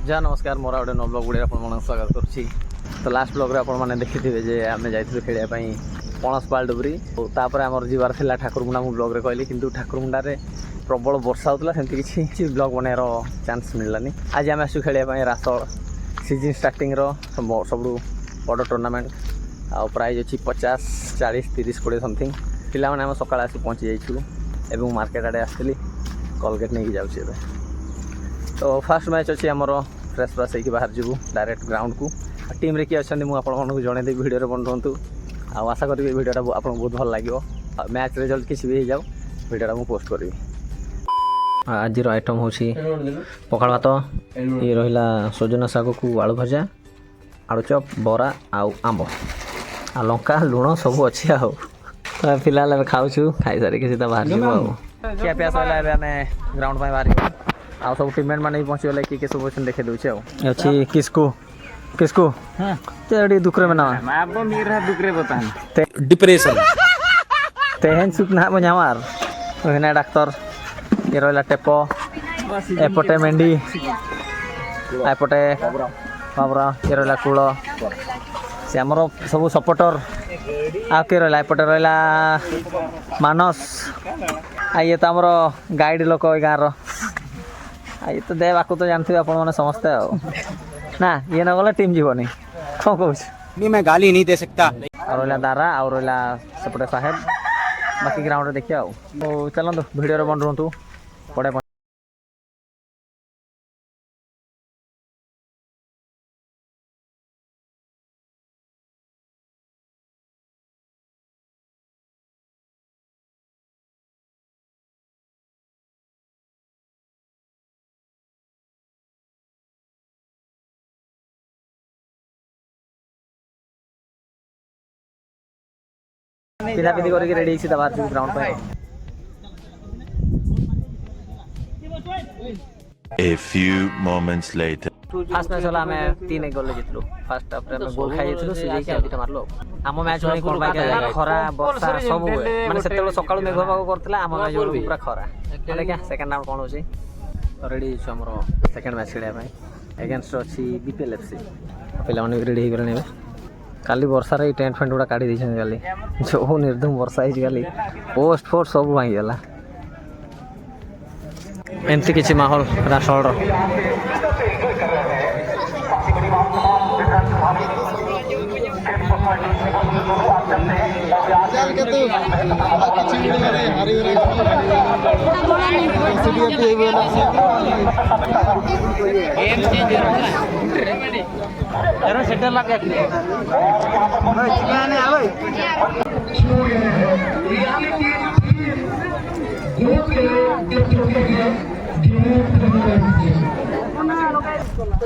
जय नमस्कार मोर गोटे नव ब्लॉग गुड़े आप स्वागत करुच्ची। तो लास्ट ब्लॉग रे आपने देखी जे आम जाइलु खेलिया पणसपाल डुबरी तापर आमर जीवार थिला ठाकुरमुंडा मु ब्लॉग रे कहली किंतु ठाकुरमुंडा रे प्रबल वर्षा होता सेमती किसी ब्लॉग बनार चांस मिललानी। आज आम आसु खेलिया रासोल सीजन स्टार्टिंग सब बड़ टूर्नामेंट आ प्राइज अच्छी 50 40 30 20 समथिंग पिला माने आम सकाळ आसी पहुँची जाइछु एवं मार्केट आड़े आसली कोलगेट नहीं जाऊँगी। तो फास्ट मैच अच्छी आमर फ्रेश फ्राश होकर बाहर जीवु डायरेक्ट ग्राउंड को टीम रे किए अच्छा मुझे जनईदेवी भिडियो बंधु आशा करी भिडियोटा आपको बहुत भल लगे। मैच रिजल्ट किसी भी जाऊ भिडियोटा मुझे पोस्ट करी। आज आइटम हूँ पखाड़ भात ये रहा सजना शाग को आलू भजा आलू चप बरा आउ आंब आ लंका लुण सब अच्छे आ फिलहाल खाऊ खाई सारिक सीधा बाहर जीव खिया पिया सरला ग्राउंड में बाहर आ सब टीममेट मैंने पहुँची गले किए सब अच्छे देखे दूचे अच्छी किसको किसको दुखरे में ना दुखरे बता डिप्रेशन तेहन सुख ना बजावार ओहना डाक्तर ये रहा टेप एपटे मेंढी एपटे बाबरा ये रहा कूल से आमर सब सपोर्टर आ किए रहा एपटे रहा मानस आ ये तो आमर गाइड लोक गाँव ये तो देव आपको तो जानते आप समस्ते ना ये न गला टीम जीवनी कौन कहूँ मैं गाली नहीं दे सकता। और रहा दारा और रहा सेपटे साहेब बाकी ग्राउंड देखिए तो चलते भिडियो बन रुहतु पड़े पिधा पिधि करके रेडी सीधा बाहर ग्राउंड पे। A few moments later. Fast match होला हमें 3-1 गोल जितलु। फास्ट हाफ रे हम गोल खाइ जितलु सिजे के आदिटा मारलो। हम मैच होई कोन बाय के खरा वर्षा सब हुए माने सेतेबेले सकाळु मेघ भाग करतला हम मैच होई पूरा खरा એટલે કે सेकंड राउंड कोन होची तो रेडी छु हमरो सेकंड मैच खेलिया भाई अगेंस्ट अछि बीपीएल एफसी पिला माने रेडी हे गले काली वर्षा रे टेंट फेंट गुड़ा काढ़ी दी गाली जो निर्धूम वर्षा ही गाली पोस्ट फोर सब भांगी गला एमती किसी माहौल रासोल सेटल लगे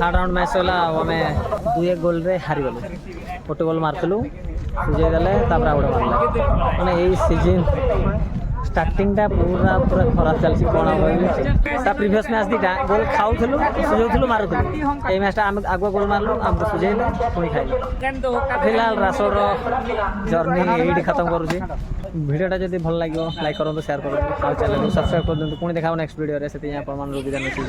थर्ड राउंड मैच होला आम 2-1 गोल रे हारी गलु गोटे गोल मारतलु सुझे गले तापर आउट मारला माने एई सीजन स्टार्टिंग टा पूरा पूरा खराब चलसी कोन ता प्रीवियस मैच दीटा गोल खाउथलु सुझौथलु मारुथलु एई मैच टा हम आगो गोल मारलु हम सुझेले पुणी खाइलु फिलहाल रासोर जर्नी एडी खत्म करूची। भिडियोटा जदि भल लागियो लाइक करंतु शेयर करंतु आ चैनल को सब्सक्राइब कर दंतु पुणी देखाव नेक्स्ट वीडियो रे सेति आपण मान विदा नछि।